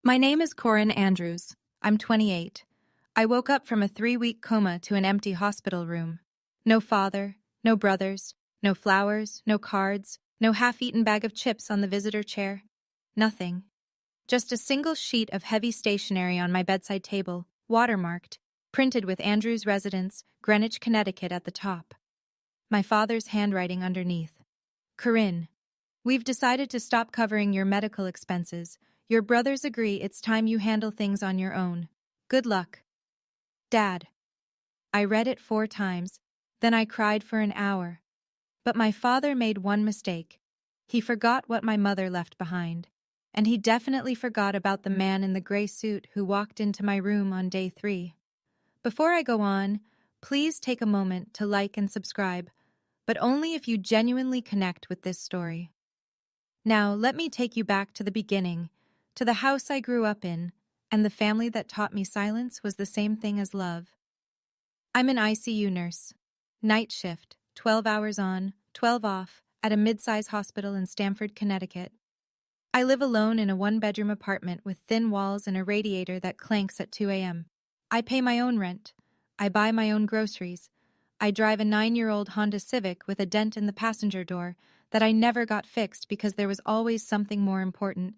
My name is Corinne Andrews. I'm 28. I woke up from a 3-week coma to an empty hospital room. No father, no brothers, no flowers, no cards, no half-eaten bag of chips on the visitor chair. Nothing. Just a single sheet of heavy stationery on my bedside table, watermarked, printed with Andrews Residence, Greenwich, Connecticut at the top. My father's handwriting underneath. Corinne, we've decided to stop covering your medical expenses. Your brothers agree it's time you handle things on your own. Good luck. Dad. I read it 4 times, then I cried for an hour. But my father made one mistake. He forgot what my mother left behind. And he definitely forgot about the man in the gray suit who walked into my room on day 3. Before I go on, please take a moment to like and subscribe, but only if you genuinely connect with this story. Now, let me take you back to the beginning, to the house I grew up in, and the family that taught me silence was the same thing as love. I'm an ICU nurse. Night shift, 12 hours on, 12 off, at a mid-size hospital in Stamford, Connecticut. I live alone in a 1-bedroom apartment with thin walls and a radiator that clanks at 2 a.m. I pay my own rent. I buy my own groceries. I drive a 9-year-old Honda Civic with a dent in the passenger door that I never got fixed because there was always something more important.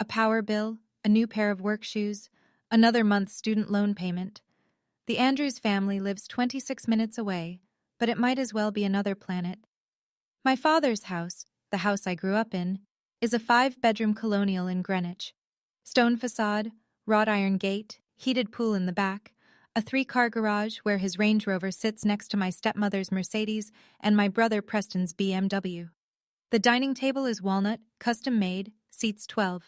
A power bill, a new pair of work shoes, another month's student loan payment. The Andrews family lives 26 minutes away, but it might as well be another planet. My father's house, the house I grew up in, is a 5-bedroom colonial in Greenwich. Stone facade, wrought iron gate, heated pool in the back, a 3-car garage where his Range Rover sits next to my stepmother's Mercedes and my brother Preston's BMW. The dining table is walnut, custom-made, seats 12.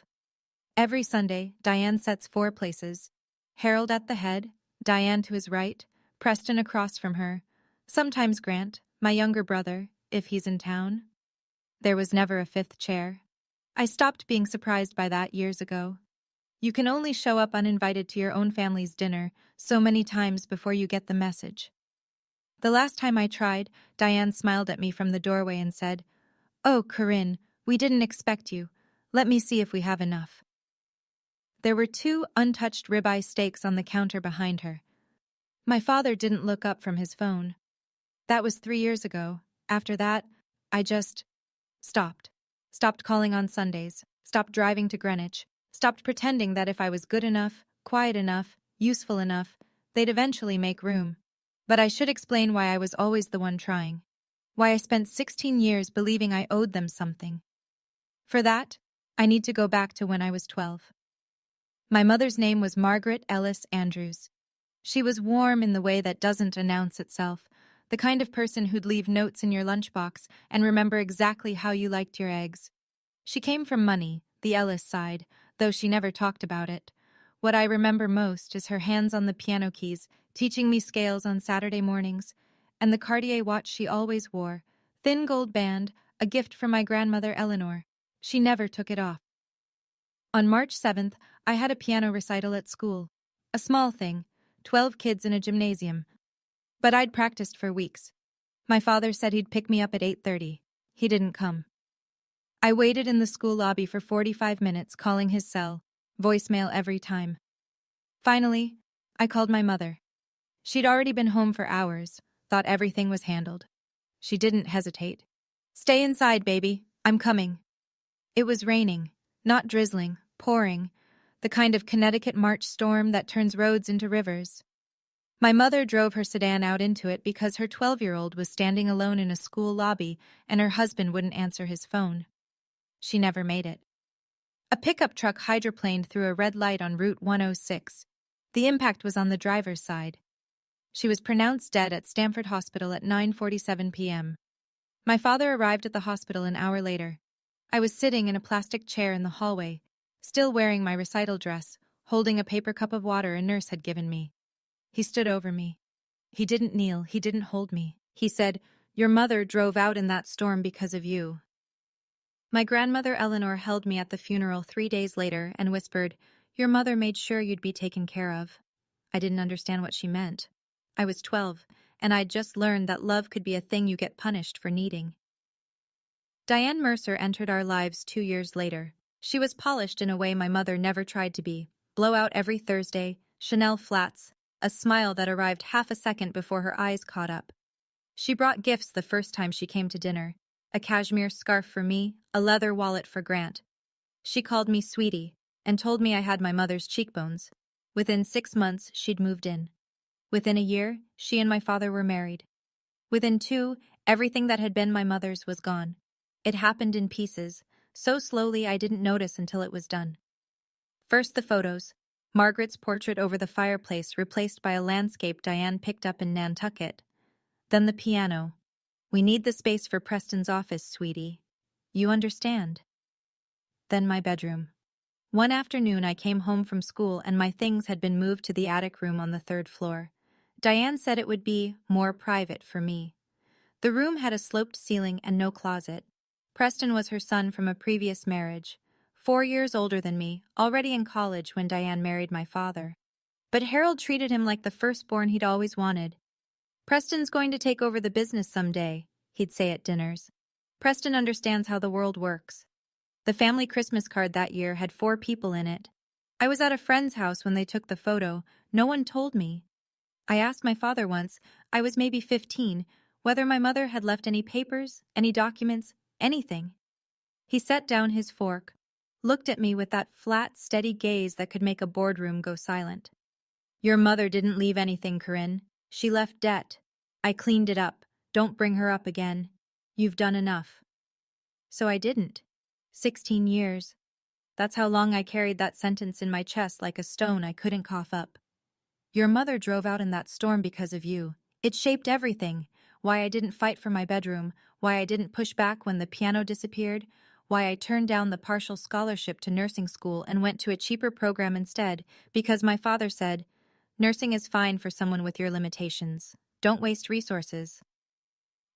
Every Sunday, Diane sets 4 places. Harold at the head, Diane to his right, Preston across from her, sometimes Grant, my younger brother, if he's in town. There was never a 5th chair. I stopped being surprised by that years ago. You can only show up uninvited to your own family's dinner so many times before you get the message. The last time I tried, Diane smiled at me from the doorway and said, "Oh, Corinne, we didn't expect you. Let me see if we have enough." There were 2 untouched ribeye steaks on the counter behind her. My father didn't look up from his phone. That was 3 years ago. After that, I just stopped. Stopped calling on Sundays. Stopped driving to Greenwich. Stopped pretending that if I was good enough, quiet enough, useful enough, they'd eventually make room. But I should explain why I was always the one trying. Why I spent 16 years believing I owed them something. For that, I need to go back to when I was 12. My mother's name was Margaret Ellis Andrews. She was warm in the way that doesn't announce itself, the kind of person who'd leave notes in your lunchbox and remember exactly how you liked your eggs. She came from money, the Ellis side, though she never talked about it. What I remember most is her hands on the piano keys, teaching me scales on Saturday mornings, and the Cartier watch she always wore, thin gold band, a gift from my grandmother Eleanor. She never took it off. On March 7th, I had a piano recital at school. A small thing, 12 kids in a gymnasium. But I'd practiced for weeks. My father said he'd pick me up at 8:30. He didn't come. I waited in the school lobby for 45 minutes, calling his cell, voicemail every time. Finally, I called my mother. She'd already been home for hours, thought everything was handled. She didn't hesitate. "Stay inside, baby. I'm coming." It was raining, not drizzling, pouring, the kind of Connecticut March storm that turns roads into rivers. My mother drove her sedan out into it because her 12-year-old was standing alone in a school lobby and her husband wouldn't answer his phone. She never made it. A pickup truck hydroplaned through a red light on Route 106. The impact was on the driver's side. She was pronounced dead at Stamford Hospital at 9:47 p.m. My father arrived at the hospital an hour later. I was sitting in a plastic chair in the hallway, still wearing my recital dress, holding a paper cup of water a nurse had given me. He stood over me. He didn't kneel, he didn't hold me. He said, "Your mother drove out in that storm because of you." My grandmother Eleanor held me at the funeral 3 days later and whispered, "Your mother made sure you'd be taken care of." I didn't understand what she meant. I was 12, and I'd just learned that love could be a thing you get punished for needing. Diane Mercer entered our lives 2 years later. She was polished in a way my mother never tried to be. Blowout every Thursday, Chanel flats, a smile that arrived half a second before her eyes caught up. She brought gifts the first time she came to dinner. A cashmere scarf for me, a leather wallet for Grant. She called me sweetie, and told me I had my mother's cheekbones. Within 6 months, she'd moved in. Within a year, she and my father were married. Within 2, everything that had been my mother's was gone. It happened in pieces, so slowly I didn't notice until it was done. First the photos. Margaret's portrait over the fireplace replaced by a landscape Diane picked up in Nantucket. Then the piano. We need the space for Preston's office, sweetie. You understand. Then my bedroom. One afternoon I came home from school and my things had been moved to the attic room on the 3rd floor. Diane said it would be more private for me. The room had a sloped ceiling and no closet. Preston was her son from a previous marriage, 4 years older than me, already in college when Diane married my father. But Harold treated him like the firstborn he'd always wanted. Preston's going to take over the business someday, he'd say at dinners. Preston understands how the world works. The family Christmas card that year had 4 people in it. I was at a friend's house when they took the photo. No one told me. I asked my father once, I was maybe 15, whether my mother had left any papers, any documents, anything. He set down his fork, looked at me with that flat, steady gaze that could make a boardroom go silent. Your mother didn't leave anything, Corinne. She left debt. I cleaned it up. Don't bring her up again. You've done enough. So I didn't. 16 years. That's how long I carried that sentence in my chest like a stone I couldn't cough up. Your mother drove out in that storm because of you. It shaped everything. Why I didn't fight for my bedroom, why I didn't push back when the piano disappeared, why I turned down the partial scholarship to nursing school and went to a cheaper program instead, because my father said, nursing is fine for someone with your limitations. Don't waste resources.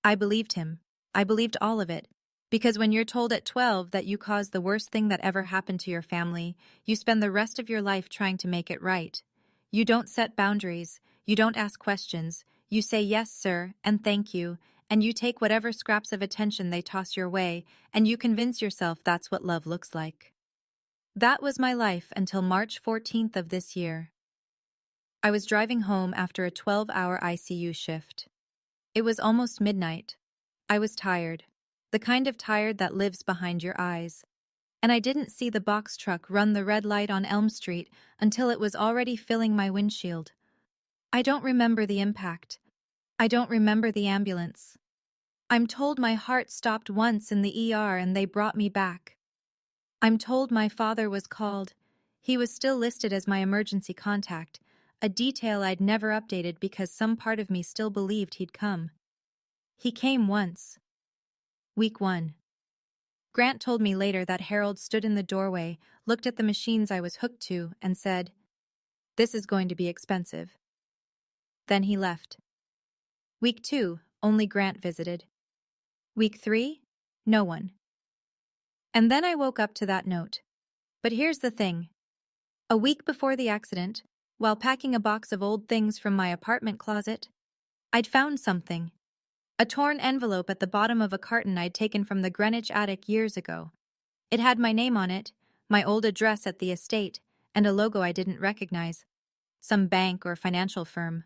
I believed him. I believed all of it. Because when you're told at 12 that you caused the worst thing that ever happened to your family, you spend the rest of your life trying to make it right. You don't set boundaries. You don't ask questions. You say yes, sir, and thank you, and you take whatever scraps of attention they toss your way, and you convince yourself that's what love looks like. That was my life until March 14th of this year. I was driving home after a 12-hour ICU shift. It was almost midnight. I was tired, the kind of tired that lives behind your eyes. And I didn't see the box truck run the red light on Elm Street until it was already filling my windshield. I don't remember the impact. I don't remember the ambulance. I'm told my heart stopped once in the ER and they brought me back. I'm told my father was called. He was still listed as my emergency contact, a detail I'd never updated because some part of me still believed he'd come. He came once. Week 1. Grant told me later that Harold stood in the doorway, looked at the machines I was hooked to, and said, "This is going to be expensive." Then he left. Week 2, only Grant visited. Week 3, no one. And then I woke up to that note. But here's the thing. A week before the accident, while packing a box of old things from my apartment closet, I'd found something. A torn envelope at the bottom of a carton I'd taken from the Greenwich attic years ago. It had my name on it, my old address at the estate, and a logo I didn't recognize. Some bank or financial firm.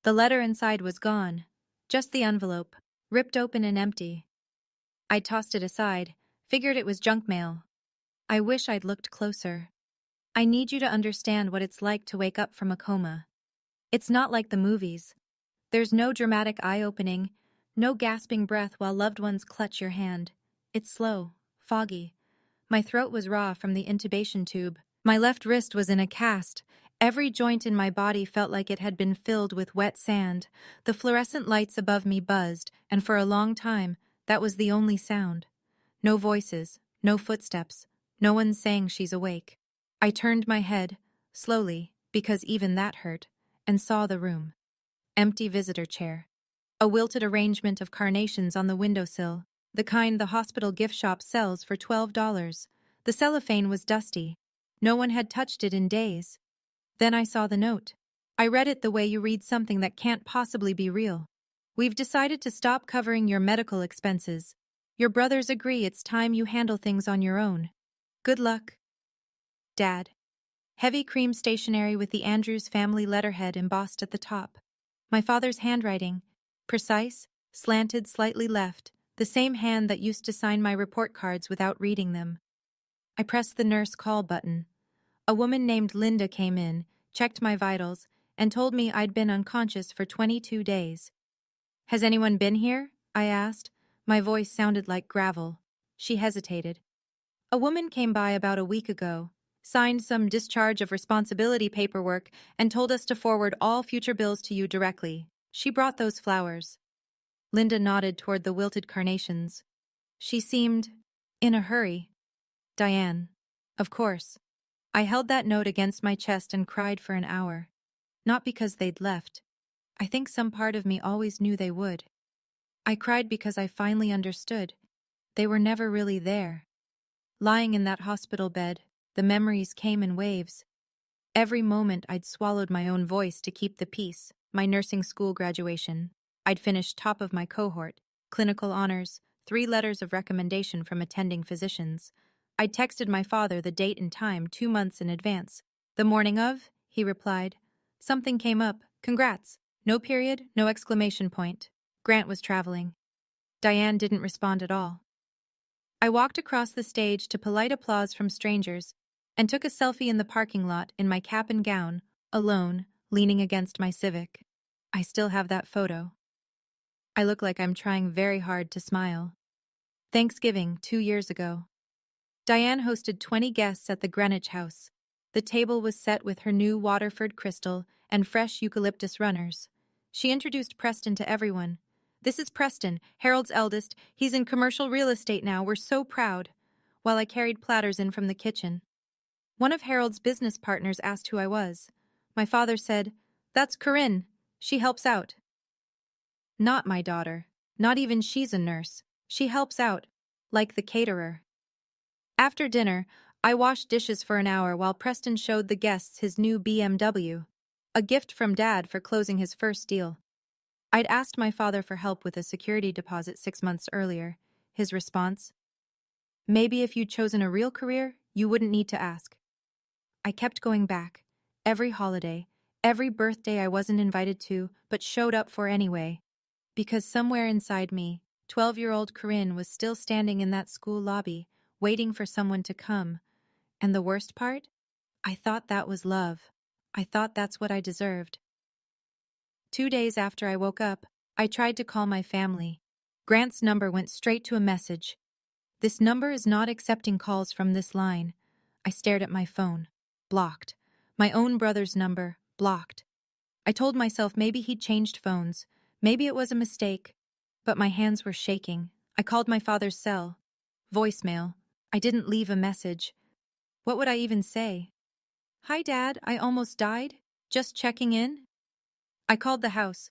The letter inside was gone. Just the envelope, ripped open and empty. I tossed it aside, figured it was junk mail. I wish I'd looked closer. I need you to understand what it's like to wake up from a coma. It's not like the movies. There's no dramatic eye-opening, no gasping breath while loved ones clutch your hand. It's slow, foggy. My throat was raw from the intubation tube. My left wrist was in a cast. Every joint in my body felt like it had been filled with wet sand. The fluorescent lights above me buzzed, and for a long time, that was the only sound. No voices, no footsteps, no one saying she's awake. I turned my head, slowly, because even that hurt, and saw the room. Empty visitor chair. A wilted arrangement of carnations on the windowsill, the kind the hospital gift shop sells for $12. The cellophane was dusty. No one had touched it in days. Then I saw the note. I read it the way you read something that can't possibly be real. We've decided to stop covering your medical expenses. Your brothers agree it's time you handle things on your own. Good luck, Dad. Heavy cream stationery with the Andrews family letterhead embossed at the top. My father's handwriting, precise, slanted slightly left, the same hand that used to sign my report cards without reading them. I pressed the nurse call button. A woman named Linda came in, checked my vitals, and told me I'd been unconscious for 22 days. Has anyone been here? I asked. My voice sounded like gravel. She hesitated. A woman came by about a week ago, signed some discharge of responsibility paperwork, and told us to forward all future bills to you directly. She brought those flowers. Linda nodded toward the wilted carnations. She seemed in a hurry. Diane. Of course. I held that note against my chest and cried for an hour. Not because they'd left. I think some part of me always knew they would. I cried because I finally understood. They were never really there. Lying in that hospital bed, the memories came in waves. Every moment I'd swallowed my own voice to keep the peace. My nursing school graduation. I'd finished top of my cohort, clinical honors, 3 letters of recommendation from attending physicians. I'd texted my father the date and time 2 months in advance. The morning of, he replied. Something came up. Congrats. No period, no exclamation point. Grant was traveling. Diane didn't respond at all. I walked across the stage to polite applause from strangers and took a selfie in the parking lot in my cap and gown, alone, leaning against my Civic. I still have that photo. I look like I'm trying very hard to smile. Thanksgiving, 2 years ago. Diane hosted 20 guests at the Greenwich House. The table was set with her new Waterford crystal and fresh eucalyptus runners. She introduced Preston to everyone. This is Preston, Harold's eldest. He's in commercial real estate now. We're so proud. While I carried platters in from the kitchen. One of Harold's business partners asked who I was. My father said, That's Corinne. She helps out. Not my daughter. Not even she's a nurse. She helps out, like the caterer. After dinner, I washed dishes for an hour while Preston showed the guests his new BMW, a gift from Dad for closing his first deal. I'd asked my father for help with a security deposit 6 months earlier. His response? Maybe if you'd chosen a real career, you wouldn't need to ask. I kept going back. Every holiday, every birthday I wasn't invited to, but showed up for anyway. Because somewhere inside me, 12-year-old Corinne was still standing in that school lobby, waiting for someone to come. And the worst part? I thought that was love. I thought that's what I deserved. 2 days after I woke up, I tried to call my family. Grant's number went straight to a message. This number is not accepting calls from this line. I stared at my phone. Blocked. My own brother's number. Blocked. I told myself maybe he'd changed phones. Maybe it was a mistake. But my hands were shaking. I called my father's cell. Voicemail. I didn't leave a message. What would I even say? Hi, Dad, I almost died. Just checking in? I called the house.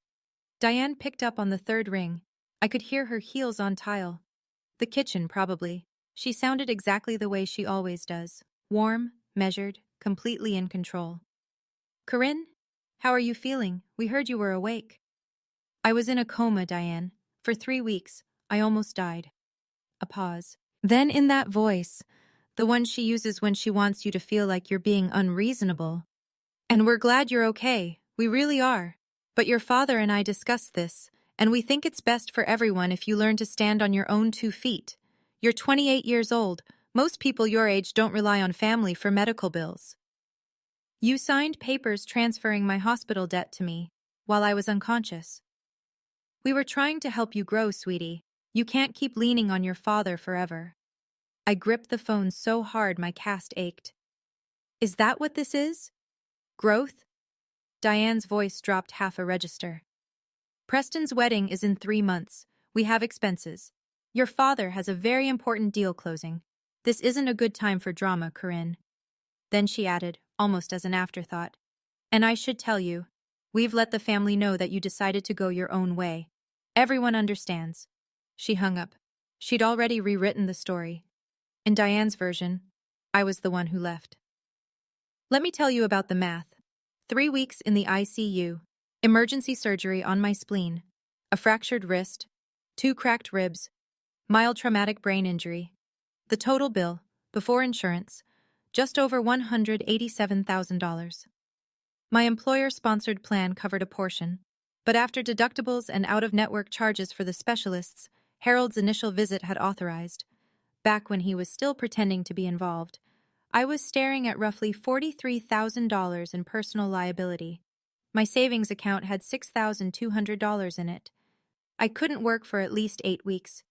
Diane picked up on the 3rd ring. I could hear her heels on tile. The kitchen, probably. She sounded exactly the way she always does. Warm, measured, completely in control. Corinne, how are you feeling? We heard you were awake. I was in a coma, Diane. For 3 weeks. I almost died. A pause. Then in that voice, the one she uses when she wants you to feel like you're being unreasonable. And we're glad you're okay. We really are. But your father and I discussed this, and we think it's best for everyone if you learn to stand on your own 2 feet. You're 28 years old. Most people your age don't rely on family for medical bills. You signed papers transferring my hospital debt to me while I was unconscious. We were trying to help you grow, sweetie. You can't keep leaning on your father forever. I gripped the phone so hard my cast ached. Is that what this is? Growth? Diane's voice dropped half a register. Preston's wedding is in 3 months. We have expenses. Your father has a very important deal closing. This isn't a good time for drama, Corinne. Then she added, almost as an afterthought. And I should tell you, we've let the family know that you decided to go your own way. Everyone understands. She hung up. She'd already rewritten the story. In Diane's version, I was the one who left. Let me tell you about the math. 3 weeks in the ICU, emergency surgery on my spleen, a fractured wrist, 2 cracked ribs, mild traumatic brain injury. The total bill, Before insurance, just over $187,000. My employer-sponsored plan covered a portion, but after deductibles and out-of-network charges for the specialists Harold's initial visit had authorized, back when he was still pretending to be involved, I was staring at roughly $43,000 in personal liability. My savings account had $6,200 in it. I couldn't work for at least 8 weeks.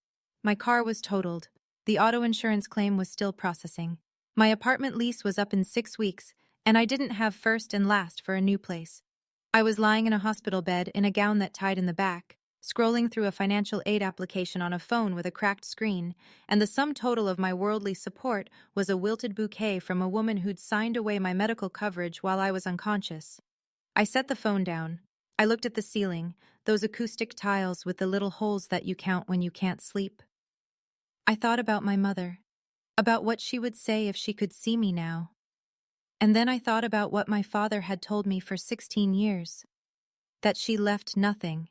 My car was totaled. The auto insurance claim was still processing. My apartment lease was up in 6 weeks, and I didn't have first and last for a new place. I was lying in a hospital bed in a gown that tied in the back, scrolling through a financial aid application on a phone with a cracked screen, and the sum total of my worldly support was a wilted bouquet from a woman who'd signed away my medical coverage while I was unconscious. I set the phone down. I looked at the ceiling, those acoustic tiles with the little holes that you count when you can't sleep. I thought about my mother, about what she would say if she could see me now. And then I thought about what my father had told me for 16 years. That she left nothing.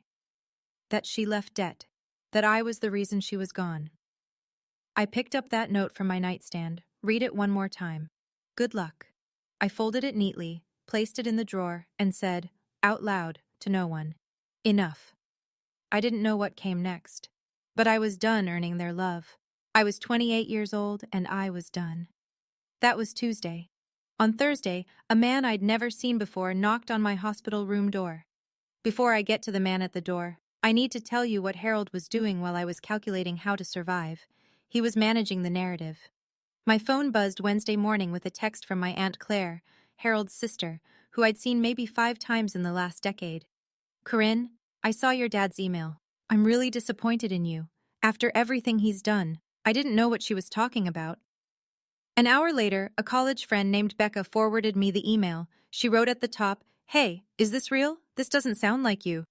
That she left debt. That I was the reason she was gone. I picked up that note from my nightstand, read it one more time. Good luck. I folded it neatly, placed it in the drawer, and said, out loud, to no one, enough. I didn't know what came next, but I was done earning their love. I was 28 years old, and I was done. That was Tuesday. On Thursday, a man I'd never seen before knocked on my hospital room door. Before I get to the man at the door, I need to tell you what Harold was doing while I was calculating how to survive. He was managing the narrative. My phone buzzed Wednesday morning with a text from my Aunt Claire, Harold's sister, who I'd seen maybe 5 times in the last decade. Corinne, I saw your dad's email. I'm really disappointed in you. After everything he's done, I didn't know what she was talking about. An hour later, a college friend named Becca forwarded me the email. She wrote at the top, "Hey, is this real? This doesn't sound like you."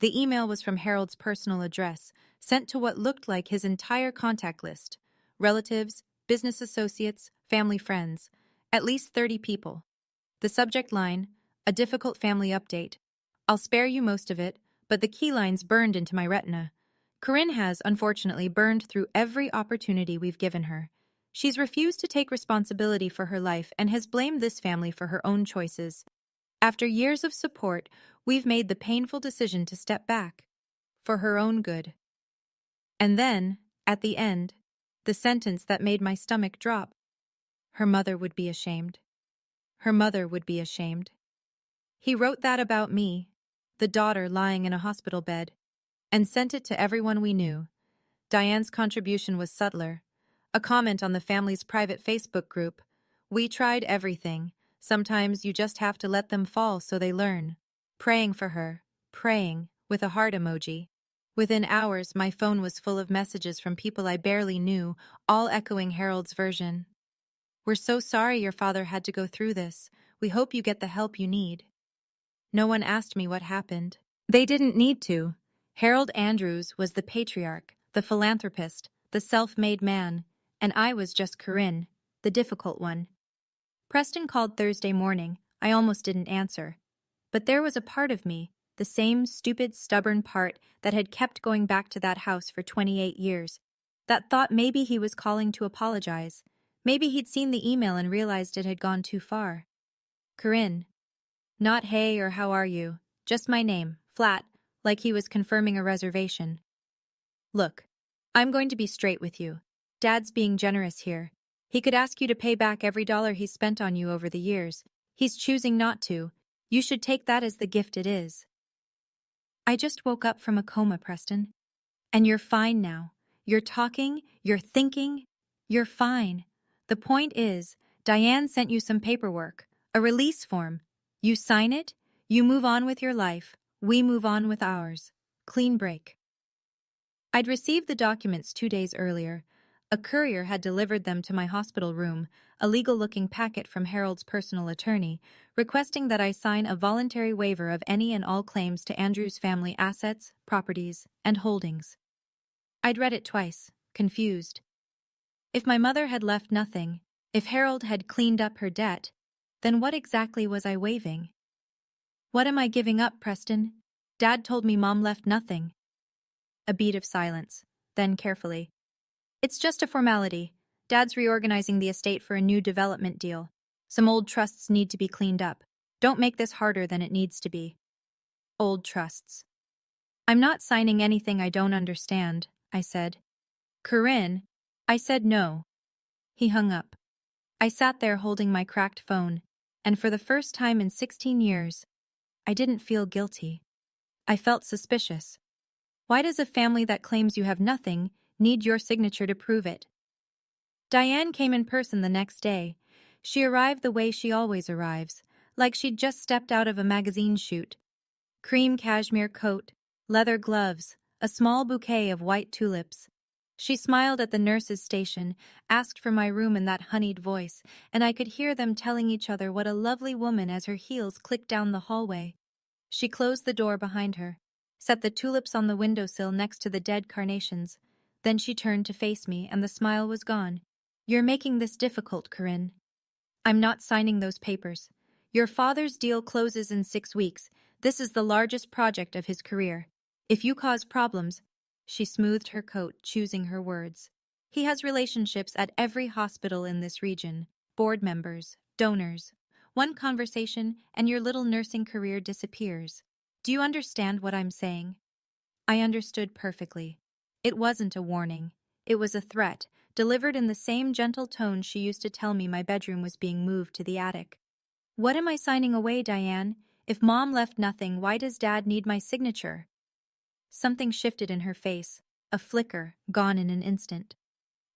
The email was from Harold's personal address, sent to what looked like his entire contact list. Relatives, business associates, family friends. At least 30 people. The subject line, a difficult family update. I'll spare you most of it, but the key lines burned into my retina. Corinne has, unfortunately, burned through every opportunity we've given her. She's refused to take responsibility for her life and has blamed this family for her own choices. After years of support, we've made the painful decision to step back. For her own good. And then, at the end, the sentence that made my stomach drop. Her mother would be ashamed. Her mother would be ashamed. He wrote that about me, the daughter lying in a hospital bed, and sent it to everyone we knew. Diane's contribution was subtler. A comment on the family's private Facebook group. We tried everything. Sometimes you just have to let them fall so they learn. Praying for her. Praying, with a heart emoji. Within hours, my phone was full of messages from people I barely knew, all echoing Harold's version. We're so sorry your father had to go through this. We hope you get the help you need. No one asked me what happened. They didn't need to. Harold Andrews was the patriarch, the philanthropist, the self-made man, and I was just Corinne, the difficult one. Preston called Thursday morning. I almost didn't answer. But there was a part of me, the same stupid, stubborn part that had kept going back to that house for 28 years, that thought maybe he was calling to apologize. Maybe he'd seen the email and realized it had gone too far. Corinne. Not hey or how are you, just my name, flat, like he was confirming a reservation. Look, I'm going to be straight with you. Dad's being generous here. He could ask you to pay back every dollar he's spent on you over the years. He's choosing not to. You should take that as the gift it is. I just woke up from a coma, Preston. And you're fine now. You're talking, you're thinking, you're fine. The point is, Diane sent you some paperwork, a release form. You sign it, you move on with your life, we move on with ours. Clean break. I'd received the documents 2 days earlier. A courier had delivered them to my hospital room, a legal-looking packet from Harold's personal attorney, requesting that I sign a voluntary waiver of any and all claims to Andrew's family assets, properties, and holdings. I'd read it twice, confused. If my mother had left nothing, if Harold had cleaned up her debt, then what exactly was I waiving? What am I giving up, Preston? Dad told me Mom left nothing. A beat of silence, then carefully. It's just a formality. Dad's reorganizing the estate for a new development deal. Some old trusts need to be cleaned up. Don't make this harder than it needs to be. Old trusts. I'm not signing anything I don't understand, I said. Corinne, I said no. He hung up. I sat there holding my cracked phone, and for the first time in 16 years, I didn't feel guilty. I felt suspicious. Why does a family that claims you have nothing need your signature to prove it? Diane came in person the next day. She arrived the way she always arrives, like she'd just stepped out of a magazine shoot. Cream cashmere coat, leather gloves, a small bouquet of white tulips. She smiled at the nurse's station, asked for my room in that honeyed voice, and I could hear them telling each other what a lovely woman as her heels clicked down the hallway. She closed the door behind her, set the tulips on the windowsill next to the dead carnations. Then she turned to face me, and the smile was gone. You're making this difficult, Corinne. I'm not signing those papers. Your father's deal closes in 6 weeks. This is the largest project of his career. If you cause problems, she smoothed her coat, choosing her words. He has relationships at every hospital in this region, board members, donors. One conversation and your little nursing career disappears. Do you understand what I'm saying? I understood perfectly. It wasn't a warning. It was a threat, delivered in the same gentle tone she used to tell me my bedroom was being moved to the attic. What am I signing away, Diane? If Mom left nothing, why does Dad need my signature? Something shifted in her face, a flicker, gone in an instant.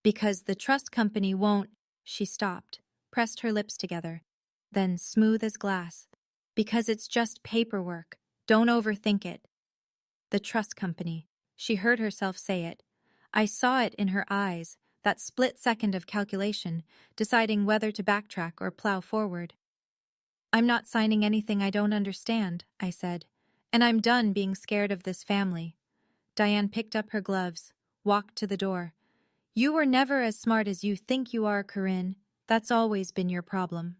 Because the trust company won't. She stopped, pressed her lips together, then smooth as glass. Because it's just paperwork. Don't overthink it. The trust company. She heard herself say it. I saw it in her eyes, that split second of calculation, deciding whether to backtrack or plow forward. I'm not signing anything I don't understand, I said, and I'm done being scared of this family. Diane picked up her gloves, walked to the door. You were never as smart as you think you are, Corinne. That's always been your problem.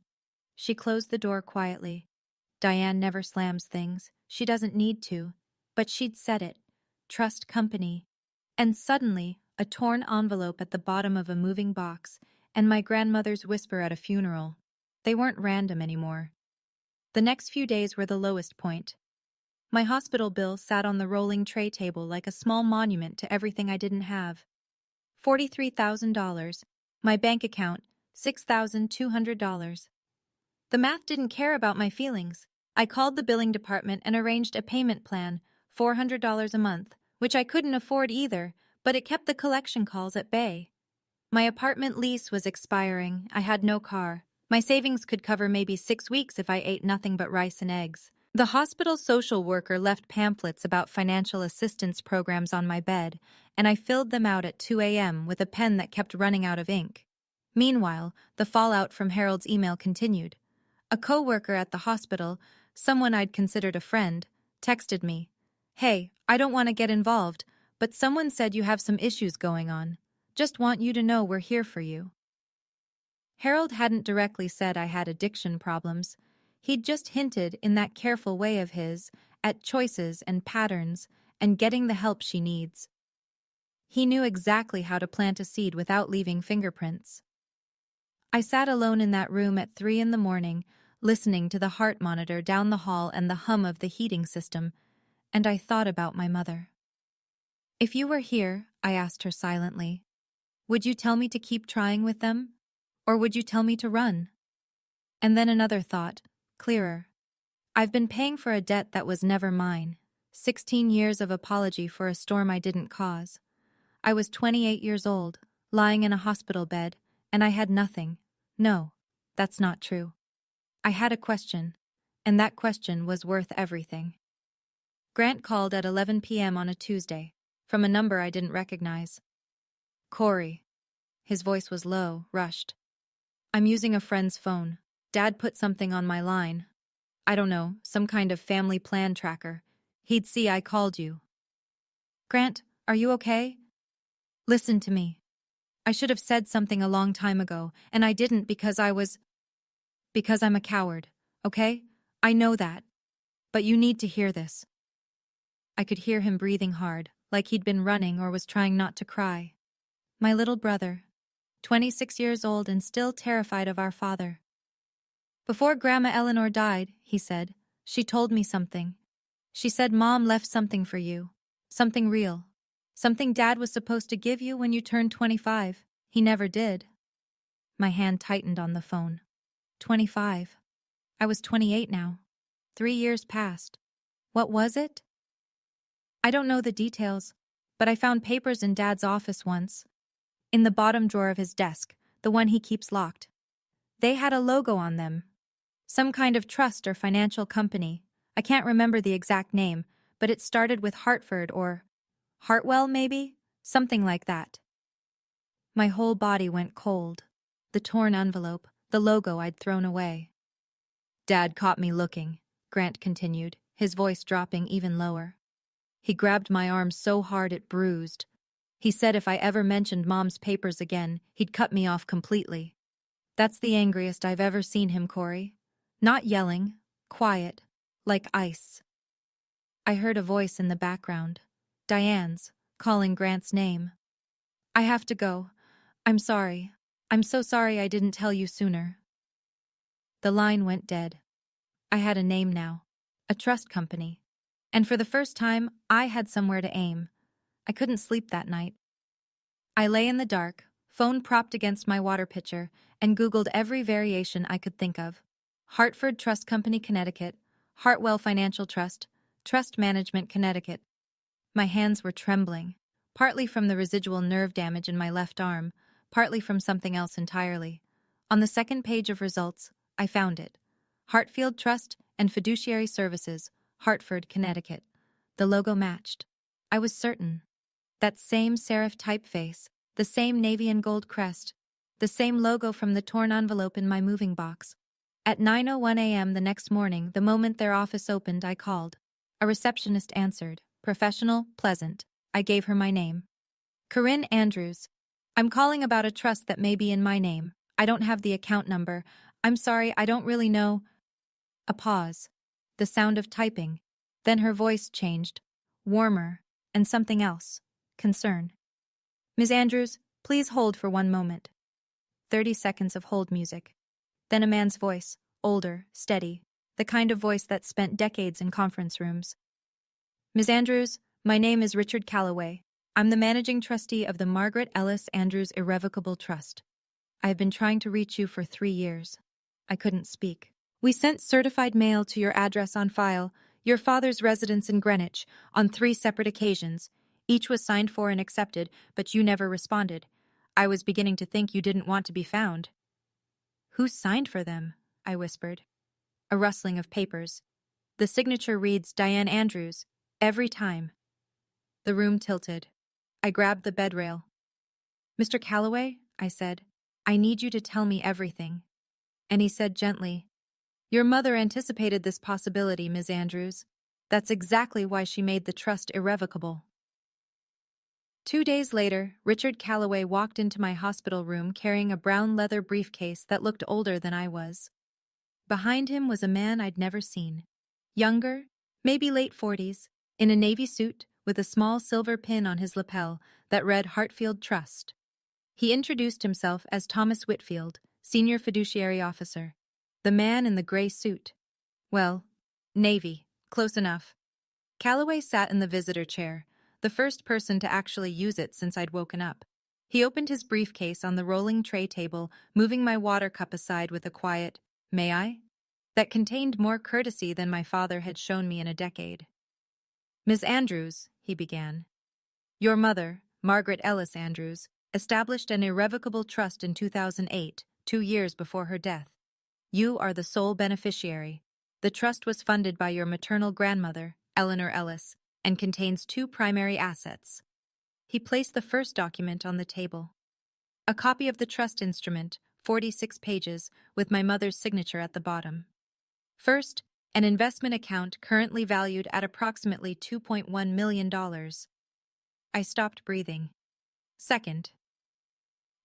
She closed the door quietly. Diane never slams things. She doesn't need to. But she'd said it. Trust company. And suddenly, a torn envelope at the bottom of a moving box, and my grandmother's whisper at a funeral. They weren't random anymore. The next few days were the lowest point. My hospital bill sat on the rolling tray table like a small monument to everything I didn't have. $43,000. My bank account, $6,200. The math didn't care about my feelings. I called the billing department and arranged a payment plan, $400 a month, which I couldn't afford either, but it kept the collection calls at bay. My apartment lease was expiring. I had no car. My savings could cover maybe 6 weeks if I ate nothing but rice and eggs. The hospital social worker left pamphlets about financial assistance programs on my bed, and I filled them out at 2 a.m. with a pen that kept running out of ink. Meanwhile, the fallout from Harold's email continued. A co-worker at the hospital, someone I'd considered a friend, texted me, "Hey, I don't want to get involved, but someone said you have some issues going on. Just want you to know we're here for you." Harold hadn't directly said I had addiction problems. He'd just hinted, in that careful way of his, at choices and patterns and getting the help she needs. He knew exactly how to plant a seed without leaving fingerprints. I sat alone in that room at 3 in the morning, listening to the heart monitor down the hall and the hum of the heating system, and I thought about my mother. If you were here, I asked her silently, would you tell me to keep trying with them? Or would you tell me to run? And then another thought, clearer. I've been paying for a debt that was never mine. 16 years of apology for a storm I didn't cause. I was 28 years old, lying in a hospital bed, and I had nothing. No, that's not true. I had a question, and that question was worth everything. Grant called at 11 p.m. on a Tuesday, from a number I didn't recognize. Corey. His voice was low, rushed. I'm using a friend's phone. Dad put something on my line. I don't know, some kind of family plan tracker. He'd see I called you. Grant, are you okay? Listen to me. I should have said something a long time ago, and I didn't because I'm a coward, okay? I know that. But you need to hear this. I could hear him breathing hard, like he'd been running or was trying not to cry. My little brother, 26 years old and still terrified of our father. Before Grandma Eleanor died, he said, she told me something. She said Mom left something for you. Something real. Something Dad was supposed to give you when you turned 25. He never did. My hand tightened on the phone. 25. I was 28 now. 3 years passed. What was it? I don't know the details, but I found papers in Dad's office once. In the bottom drawer of his desk, the one he keeps locked. They had a logo on them. Some kind of trust or financial company. I can't remember the exact name, but it started with Hartford or Hartwell, maybe? Something like that. My whole body went cold. The torn envelope, the logo I'd thrown away. Dad caught me looking, Grant continued, his voice dropping even lower. He grabbed my arm so hard it bruised. He said if I ever mentioned Mom's papers again, he'd cut me off completely. That's the angriest I've ever seen him, Corey. Not yelling, quiet, like ice. I heard a voice in the background, Diane's, calling Grant's name. I have to go. I'm sorry. I'm so sorry I didn't tell you sooner. The line went dead. I had a name now, a trust company. And for the first time, I had somewhere to aim. I couldn't sleep that night. I lay in the dark, phone propped against my water pitcher, and Googled every variation I could think of. Hartford Trust Company, Connecticut, Hartwell Financial Trust, Trust Management, Connecticut. My hands were trembling, partly from the residual nerve damage in my left arm, partly from something else entirely. On the second page of results, I found it. Hartfield Trust and Fiduciary Services, Hartford, Connecticut. The logo matched. I was certain. That same serif typeface, the same navy and gold crest, the same logo from the torn envelope in my moving box. At 9:01 a.m. the next morning, the moment their office opened, I called. A receptionist answered. Professional, pleasant. I gave her my name. Corinne Andrews. I'm calling about a trust that may be in my name. I don't have the account number. I'm sorry, I don't really know. A pause. The sound of typing. Then her voice changed. Warmer. And something else. Concern. Ms. Andrews, please hold for 1 moment. 30 seconds of hold music. Then a man's voice, older, steady, the kind of voice that spent decades in conference rooms. Ms. Andrews, my name is Richard Calloway. I'm the managing trustee of the Margaret Ellis Andrews Irrevocable Trust. I have been trying to reach you for 3 years. I couldn't speak. We sent certified mail to your address on file, your father's residence in Greenwich, on 3 separate occasions. Each was signed for and accepted, but you never responded. I was beginning to think you didn't want to be found. Who signed for them? I whispered. A rustling of papers. The signature reads Diane Andrews, every time. The room tilted. I grabbed the bed rail. Mr. Calloway, I said, I need you to tell me everything. And he said gently, your mother anticipated this possibility, Ms. Andrews. That's exactly why she made the trust irrevocable. 2 days later, Richard Calloway walked into my hospital room carrying a brown leather briefcase that looked older than I was. Behind him was a man I'd never seen. Younger, maybe late 40s, in a navy suit with a small silver pin on his lapel that read Hartfield Trust. He introduced himself as Thomas Whitfield, Senior Fiduciary Officer. The man in the gray suit. Well, navy, close enough. Calloway sat in the visitor chair, the first person to actually use it since I'd woken up. He opened his briefcase on the rolling tray table, moving my water cup aside with a quiet, "May I?" that contained more courtesy than my father had shown me in a decade. Ms. Andrews, he began. Your mother, Margaret Ellis Andrews, established an irrevocable trust in 2008, 2 years before her death. You are the sole beneficiary. The trust was funded by your maternal grandmother, Eleanor Ellis, and contains 2 primary assets. He placed the first document on the table. A copy of the trust instrument, 46 pages, with my mother's signature at the bottom. First, an investment account currently valued at approximately $2.1 million. I stopped breathing. Second,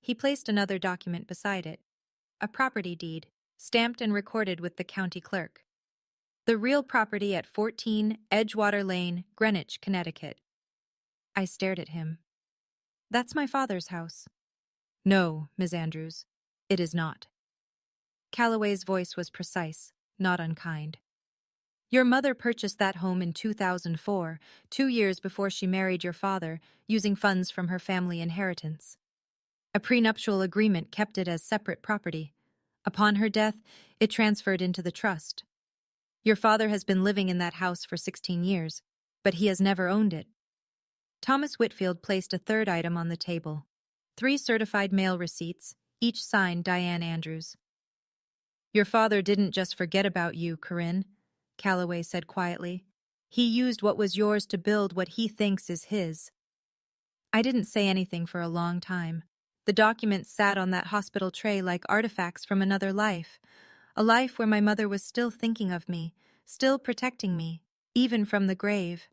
he placed another document beside it. A property deed, stamped and recorded with the county clerk. The real property at 14 Edgewater Lane, Greenwich, Connecticut. I stared at him. That's my father's house. No, Miss Andrews, it is not. Calloway's voice was precise, not unkind. Your mother purchased that home in 2004, 2 years before she married your father, using funds from her family inheritance. A prenuptial agreement kept it as separate property. Upon her death, it transferred into the trust. Your father has been living in that house for 16 years, but he has never owned it. Thomas Whitfield placed a third item on the table. 3 certified mail receipts, each signed Diane Andrews. Your father didn't just forget about you, Corinne, Calloway said quietly. He used what was yours to build what he thinks is his. I didn't say anything for a long time. The documents sat on that hospital tray like artifacts from another life, a life where my mother was still thinking of me, still protecting me, even from the grave.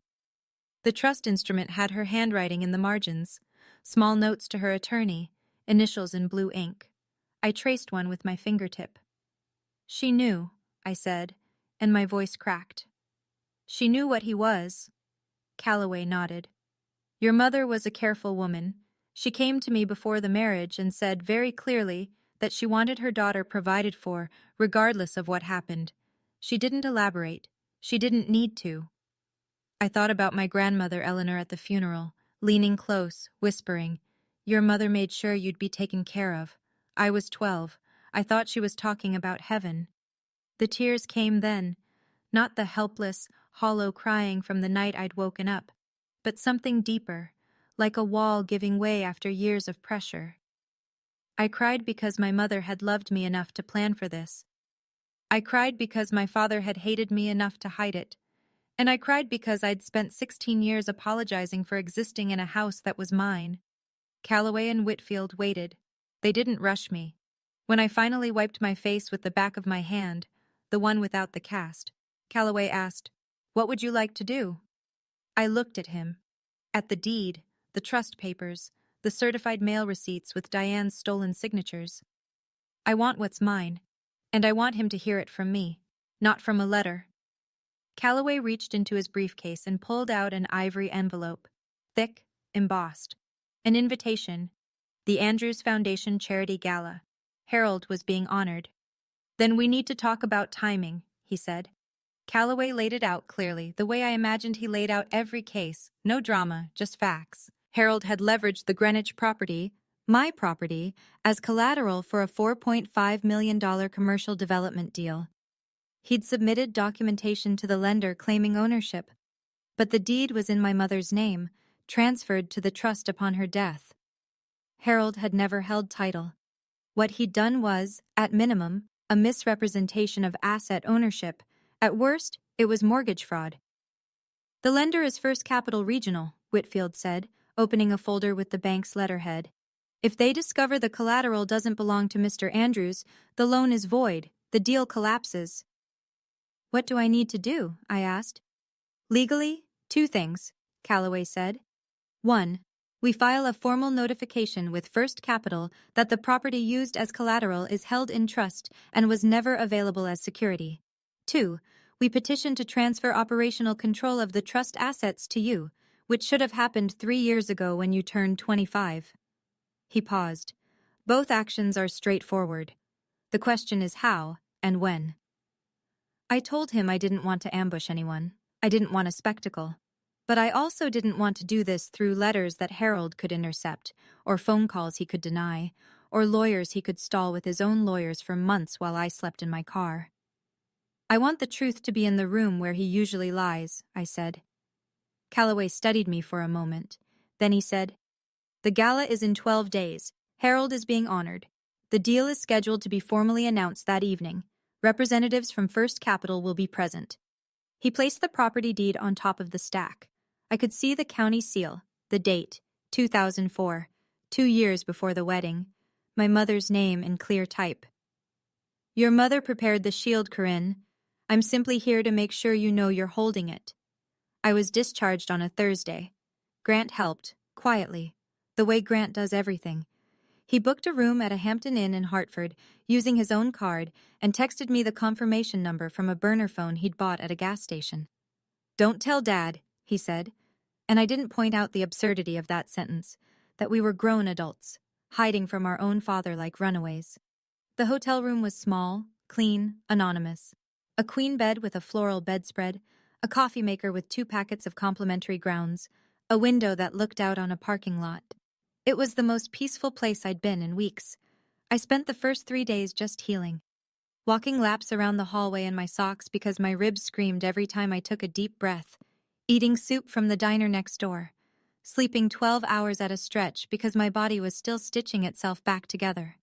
The trust instrument had her handwriting in the margins, small notes to her attorney, initials in blue ink. I traced one with my fingertip. She knew, I said, and my voice cracked. She knew what he was. Calloway nodded. Your mother was a careful woman. She came to me before the marriage and said very clearly that she wanted her daughter provided for, regardless of what happened. She didn't elaborate. She didn't need to. I thought about my grandmother Eleanor at the funeral, leaning close, whispering, Your mother made sure you'd be taken care of. I was 12. I thought she was talking about heaven. The tears came then, not the helpless, hollow crying from the night I'd woken up, but something deeper, like a wall giving way after years of pressure. I cried because my mother had loved me enough to plan for this. I cried because my father had hated me enough to hide it. And I cried because I'd spent 16 years apologizing for existing in a house that was mine. Calloway and Whitfield waited. They didn't rush me. When I finally wiped my face with the back of my hand, the one without the cast, Calloway asked, What would you like to do? I looked at him. At the deed, the trust papers, the certified mail receipts with Diane's stolen signatures. I want what's mine, and I want him to hear it from me, not from a letter. Calloway reached into his briefcase and pulled out an ivory envelope, thick, embossed. An invitation. The Andrews Foundation Charity Gala. Harold was being honored. Then we need to talk about timing, he said. Calloway laid it out clearly, the way I imagined he laid out every case. No drama, just facts. Harold had leveraged the Greenwich property, my property, as collateral for a $4.5 million commercial development deal. He'd submitted documentation to the lender claiming ownership, but the deed was in my mother's name, transferred to the trust upon her death. Harold had never held title. What he'd done was, at minimum, a misrepresentation of asset ownership. At worst, it was mortgage fraud. The lender is First Capital Regional, Whitfield said, opening a folder with the bank's letterhead. If they discover the collateral doesn't belong to Mr. Andrews, the loan is void, the deal collapses. What do I need to do? I asked. Legally, 2 things, Calloway said. 1. We file a formal notification with First Capital that the property used as collateral is held in trust and was never available as security. 2. We petition to transfer operational control of the trust assets to you, which should have happened 3 years ago when you turned 25. He paused. Both actions are straightforward. The question is how and when. I told him I didn't want to ambush anyone. I didn't want a spectacle. But I also didn't want to do this through letters that Harold could intercept, or phone calls he could deny, or lawyers he could stall with his own lawyers for months while I slept in my car. I want the truth to be in the room where he usually lies, I said. Calloway studied me for a moment. Then he said, The gala is in 12 days. Harold is being honored. The deal is scheduled to be formally announced that evening. Representatives from First Capital will be present. He placed the property deed on top of the stack. I could see the county seal, the date, 2004, 2 years before the wedding, my mother's name in clear type. Your mother prepared the shield, Corinne. I'm simply here to make sure you know you're holding it. I was discharged on a Thursday. Grant helped, quietly, the way Grant does everything. He booked a room at a Hampton Inn in Hartford, using his own card, and texted me the confirmation number from a burner phone he'd bought at a gas station. Don't tell Dad, he said, and I didn't point out the absurdity of that sentence, that we were grown adults. hiding from our own father like runaways. The hotel room was small, clean, anonymous. A queen bed with a floral bedspread, a coffee maker with 2 packets of complimentary grounds, a window that looked out on a parking lot. It was the most peaceful place I'd been in weeks. I spent the first 3 days just healing, walking laps around the hallway in my socks because my ribs screamed every time I took a deep breath, eating soup from the diner next door, sleeping 12 hours at a stretch because my body was still stitching itself back together.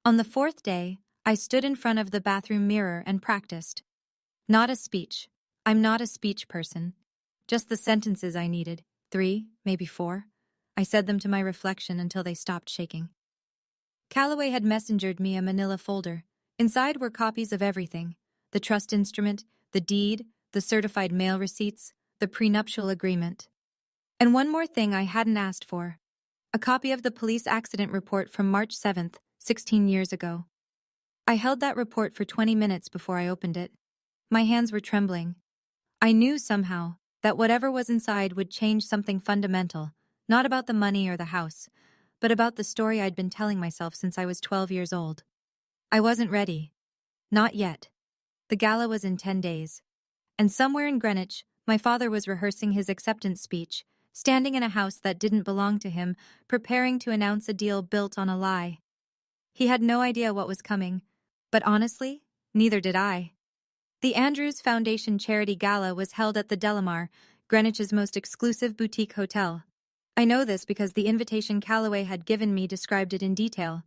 On the 4th day, I stood in front of the bathroom mirror and practiced. Not a speech. I'm not a speech person. Just the sentences I needed. 3, maybe 4. I said them to my reflection until they stopped shaking. Calloway had messengered me a manila folder. Inside were copies of everything: the trust instrument, the deed, the certified mail receipts, the prenuptial agreement. And one more thing I hadn't asked for: a copy of the police accident report from March 7th, 16 years ago. I held that report for 20 minutes before I opened it. My hands were trembling. I knew somehow that whatever was inside would change something fundamental, not about the money or the house, but about the story I'd been telling myself since I was 12 years old. I wasn't ready. Not yet. The gala was in 10 days. And somewhere in Greenwich, my father was rehearsing his acceptance speech, standing in a house that didn't belong to him, preparing to announce a deal built on a lie. He had no idea what was coming, but honestly, neither did I. The Andrews Foundation Charity Gala was held at the Delamar, Greenwich's most exclusive boutique hotel. I know this because the invitation Calloway had given me described it in detail.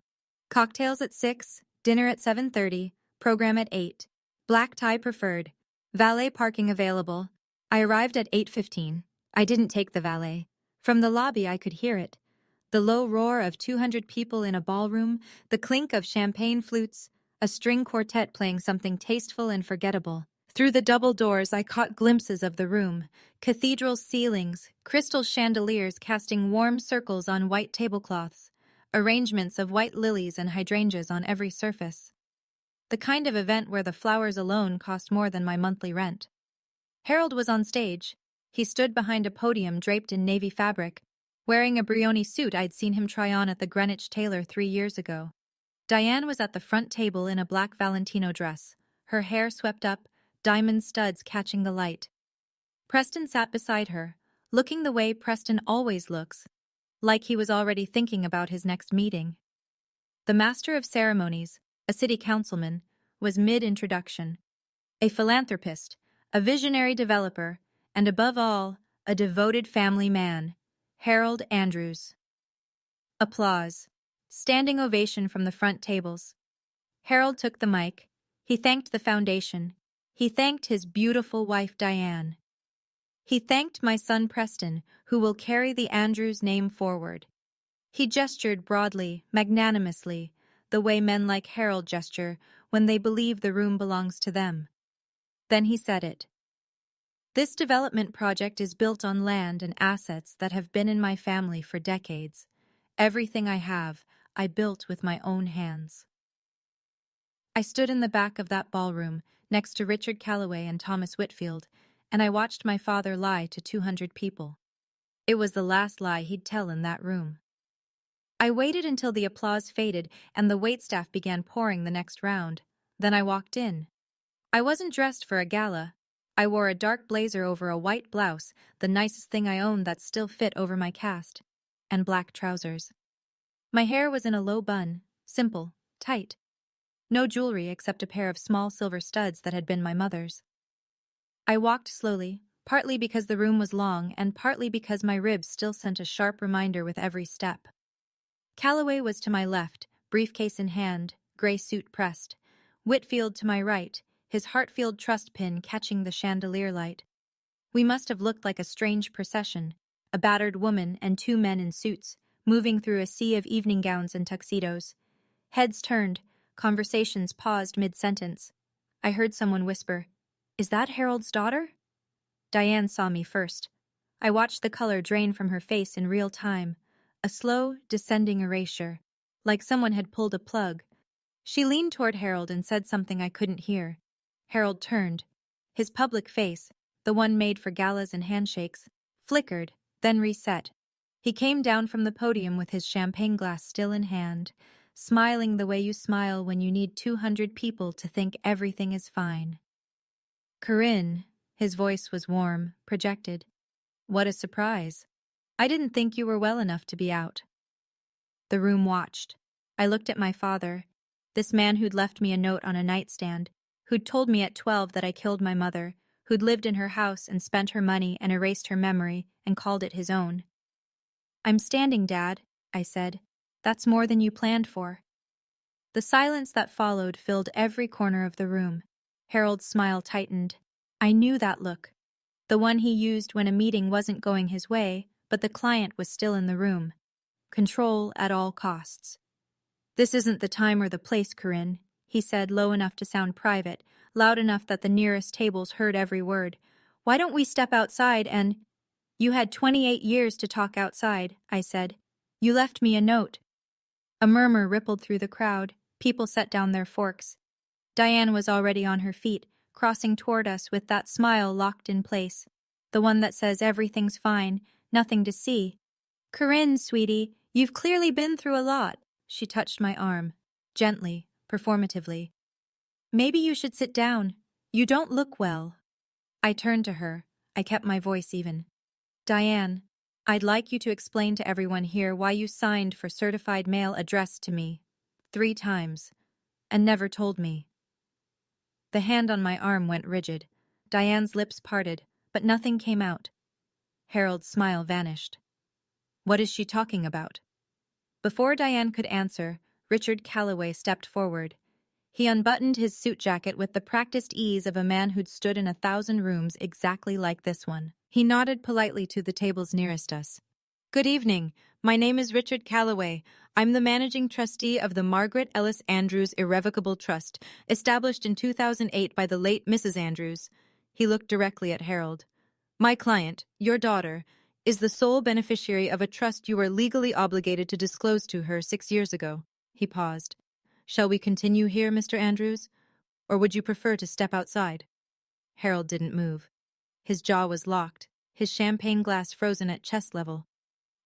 Cocktails at 6, dinner at 7:30, program at 8. Black tie preferred. Valet parking available. I arrived at 8:15. I didn't take the valet. From the lobby I could hear it. The low roar of 200 people in a ballroom, the clink of champagne flutes, a string quartet playing something tasteful and forgettable. Through the double doors I caught glimpses of the room: cathedral ceilings, crystal chandeliers casting warm circles on white tablecloths, arrangements of white lilies and hydrangeas on every surface. The kind of event where the flowers alone cost more than my monthly rent. Harold was on stage. He stood behind a podium draped in navy fabric, wearing a Brioni suit I'd seen him try on at the Greenwich tailor 3 years ago. Diane was at the front table in a black Valentino dress, her hair swept up, diamond studs catching the light. Preston sat beside her, looking the way Preston always looks, like he was already thinking about his next meeting. The master of ceremonies, a city councilman, was mid-introduction. A philanthropist, a visionary developer, and above all, a devoted family man, Harold Andrews. Applause. Standing ovation from the front tables. Harold took the mic. He thanked the foundation. He thanked his beautiful wife Diane. He thanked my son Preston, who will carry the Andrews name forward. He gestured broadly, magnanimously, the way men like Harold gesture when they believe the room belongs to them. Then he said it. This development project is built on land and assets that have been in my family for decades. Everything I have, I built with my own hands. I stood in the back of that ballroom, next to Richard Calloway and Thomas Whitfield, and I watched my father lie to 200 people. It was the last lie he'd tell in that room. I waited until the applause faded and the waitstaff began pouring the next round. Then I walked in. I wasn't dressed for a gala. I wore a dark blazer over a white blouse, the nicest thing I owned that still fit over my cast, and black trousers. My hair was in a low bun, simple, tight. No jewelry except a pair of small silver studs that had been my mother's. I walked slowly, partly because the room was long and partly because my ribs still sent a sharp reminder with every step. Calloway was to my left, briefcase in hand, gray suit pressed. Whitfield to my right, his Hartfield trust pin catching the chandelier light. We must have looked like a strange procession, a battered woman and 2 men in suits, moving through a sea of evening gowns and tuxedos. Heads turned, conversations paused mid-sentence. I heard someone whisper, "Is that Harold's daughter?" Diane saw me first. I watched the color drain from her face in real time, a slow, descending erasure, like someone had pulled a plug. She leaned toward Harold and said something I couldn't hear. Harold turned. His public face, the one made for galas and handshakes, flickered, then reset. He came down from the podium with his champagne glass still in hand, smiling the way you smile when you need 200 people to think everything is fine. Corinne, his voice was warm, projected. What a surprise. I didn't think you were well enough to be out. The room watched. I looked at my father, this man who'd left me a note on a nightstand, who'd told me at 12 that I killed my mother, who'd lived in her house and spent her money and erased her memory and called it his own. I'm standing, Dad, I said. That's more than you planned for. The silence that followed filled every corner of the room. Harold's smile tightened. I knew that look. The one he used when a meeting wasn't going his way, but the client was still in the room. Control at all costs. This isn't the time or the place, Corinne, he said, low enough to sound private, loud enough that the nearest tables heard every word. Why don't we step outside and— You had 28 years to talk outside, I said. You left me a note. A murmur rippled through the crowd. People set down their forks. Diane was already on her feet, crossing toward us with that smile locked in place. The one that says everything's fine, nothing to see. Corinne, sweetie, you've clearly been through a lot. She touched my arm, gently, performatively. Maybe you should sit down. You don't look well. I turned to her. I kept my voice even. Diane, I'd like you to explain to everyone here why you signed for certified mail addressed to me 3 times and never told me. The hand on my arm went rigid. Diane's lips parted, but nothing came out. Harold's smile vanished. What is she talking about? Before Diane could answer, Richard Calloway stepped forward. He unbuttoned his suit jacket with the practiced ease of a man who'd stood in 1,000 rooms exactly like this one. He nodded politely to the tables nearest us. Good evening. My name is Richard Calloway. I'm the managing trustee of the Margaret Ellis Andrews Irrevocable Trust, established in 2008 by the late Mrs. Andrews. He looked directly at Harold. My client, your daughter, is the sole beneficiary of a trust you were legally obligated to disclose to her 6 years ago. He paused. Shall we continue here, Mr. Andrews? Or would you prefer to step outside? Harold didn't move. His jaw was locked, his champagne glass frozen at chest level.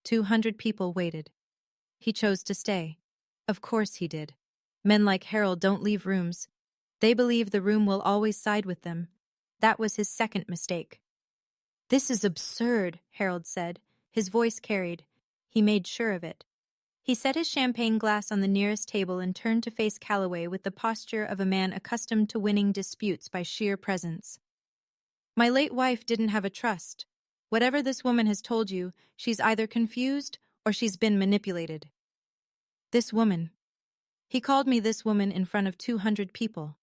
200 people waited. He chose to stay. Of course he did. Men like Harold don't leave rooms. They believe the room will always side with them. That was his second mistake. This is absurd, Harold said. His voice carried. He made sure of it. He set his champagne glass on the nearest table and turned to face Calloway with the posture of a man accustomed to winning disputes by sheer presence. My late wife didn't have a trust. Whatever this woman has told you, she's either confused or she's been manipulated. This woman. He called me this woman in front of 200 people.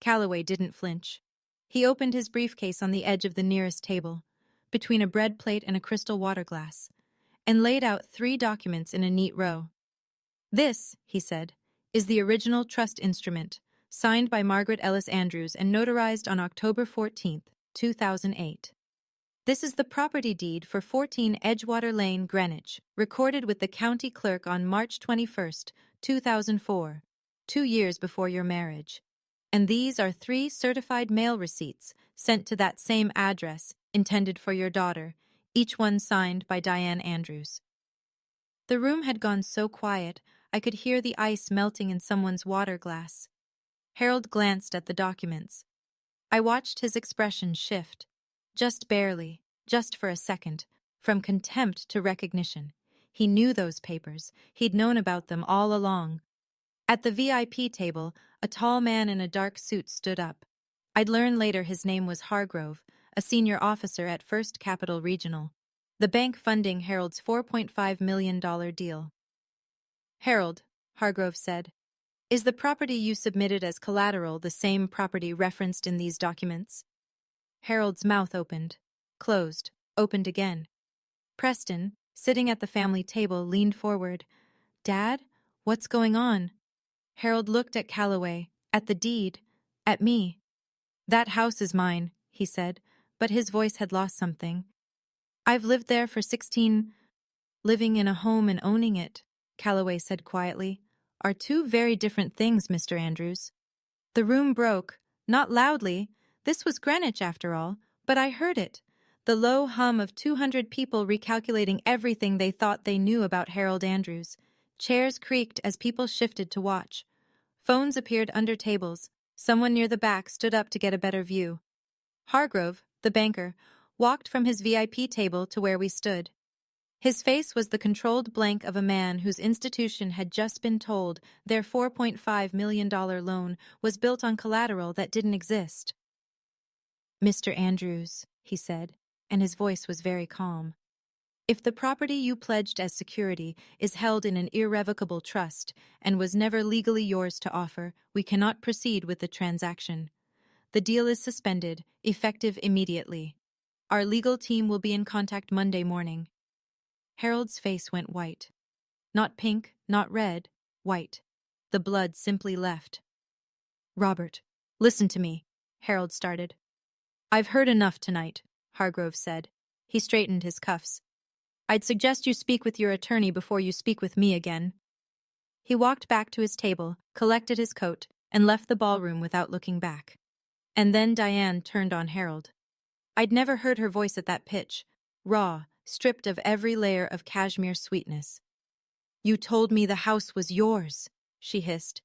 Calloway didn't flinch. He opened his briefcase on the edge of the nearest table, between a bread plate and a crystal water glass, and laid out 3 documents in a neat row. This, he said, is the original trust instrument, signed by Margaret Ellis Andrews and notarized on October 14, 2008. This is the property deed for 14 Edgewater Lane, Greenwich, recorded with the county clerk on March 21, 2004, 2 years before your marriage. And these are 3 certified mail receipts sent to that same address, intended for your daughter, each one signed by Diane Andrews. The room had gone so quiet, I could hear the ice melting in someone's water glass. Harold glanced at the documents. I watched his expression shift, just barely, just for a second, from contempt to recognition. He knew those papers. He'd known about them all along. At the VIP table, a tall man in a dark suit stood up. I'd learn later his name was Hargrove, a senior officer at First Capital Regional, the bank funding Harold's $4.5 million deal. Harold, Hargrove said, is the property you submitted as collateral the same property referenced in these documents? Harold's mouth opened, closed, opened again. Preston, sitting at the family table, leaned forward. Dad, what's going on? Harold looked at Calloway, at the deed, at me. That house is mine, he said, but his voice had lost something. I've lived there for 16. Living in a home and owning it, Calloway said quietly, are 2 very different things, Mr. Andrews. The room broke, not loudly. This was Greenwich, after all, but I heard it. The low hum of 200 people recalculating everything they thought they knew about Harold Andrews. Chairs creaked as people shifted to watch. Phones appeared under tables. Someone near the back stood up to get a better view. Hargrove, the banker, walked from his VIP table to where we stood. His face was the controlled blank of a man whose institution had just been told their $4.5 million loan was built on collateral that didn't exist. "Mr. Andrews," he said, and his voice was very calm. "If the property you pledged as security is held in an irrevocable trust and was never legally yours to offer, we cannot proceed with the transaction. The deal is suspended, effective immediately. Our legal team will be in contact Monday morning." Harold's face went white. Not pink, not red, white. The blood simply left. "Robert, listen to me," Harold started. "I've heard enough tonight," Hargrove said. He straightened his cuffs. "I'd suggest you speak with your attorney before you speak with me again." He walked back to his table, collected his coat, and left the ballroom without looking back. And then Diane turned on Harold. I'd never heard her voice at that pitch, raw, stripped of every layer of cashmere sweetness. "You told me the house was yours," she hissed.